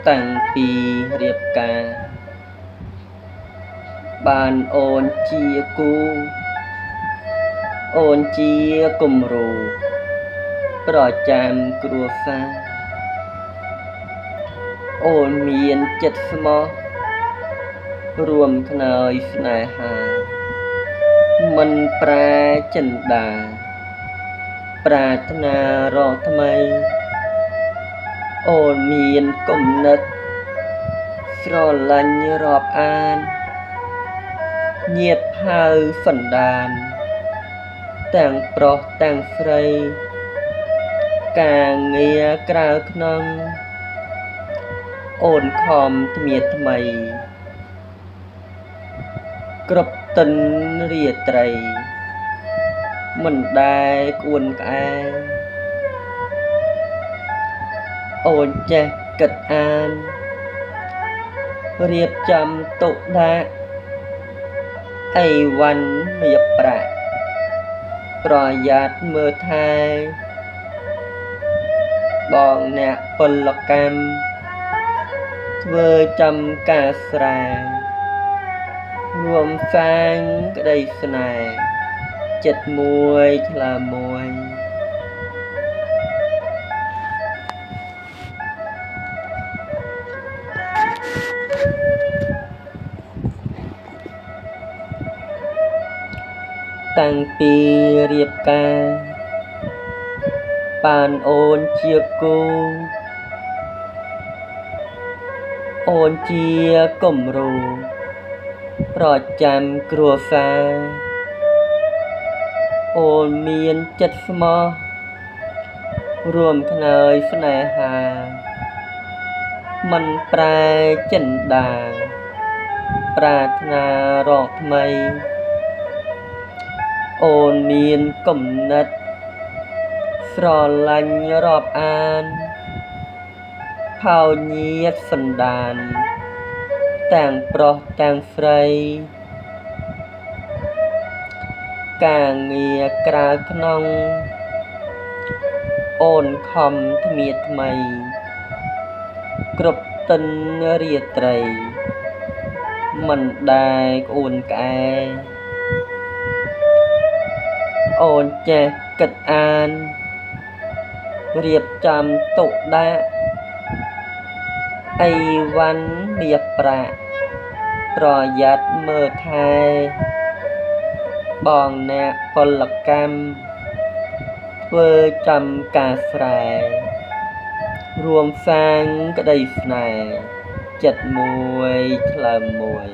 តាំងពីរៀបការបានអូនជាគូអូនជាគំរូប្រចាំគ្រួសារអូនមានចិត្តស្មោះរួមខ្នើយស្នេហាមិនប្រែចិន្តាប្រាថ្នារកថ្មីអូនមានគំនិតស្រឡាញ់រាប់អានញាតិហៅសន្តានទាំងប្រុសទាំងស្រីការងារក្រៅក្នុងអូនខំថ្មៀថ្មីគ្រប់ទិនរាត្រីមិនដែលក្អួនក្អែអូនចេះគិតអានរៀបចំទុកដាក់អីវ៉ាន់មាសប្រាក់ប្រយ័ត្នមើលថែបងអ្នកពលកម្មធ្វើចំការស្រែរួមសាងក្តីស្នេហ៍ចិត្តមួយថ្លើមមួយតាំងពីរៀបការបានអូនជាគូអូនជាគំរូប្រចាំគ្រួសារអូនមានចិត្តស្មោះរួមខ្នើយស្នេហាមិនប្រែចិន្តាប្រាថ្នារកថ្មីអូនមានគំនិតស្រឡាញ់រាប់អានផោញាតសន្តានទាំងប្រុសទាំងស្រីការងារក្រៅក្នុងអូនខំថ្មៀថ្មីគ្រប់ទិនរាត្រីមិនដែលក្អួនក្អែអូនចេះគិតអានរៀបចំទុកដាក់អីវ៉ាន់មាសប្រាក់ប្រយ័ត្នមើលថែបងអ្នកពលកម្មធ្វើចំការស្រែរួមសាងក្តីស្នេហ៍ចិត្តមួយថ្លើមមួយ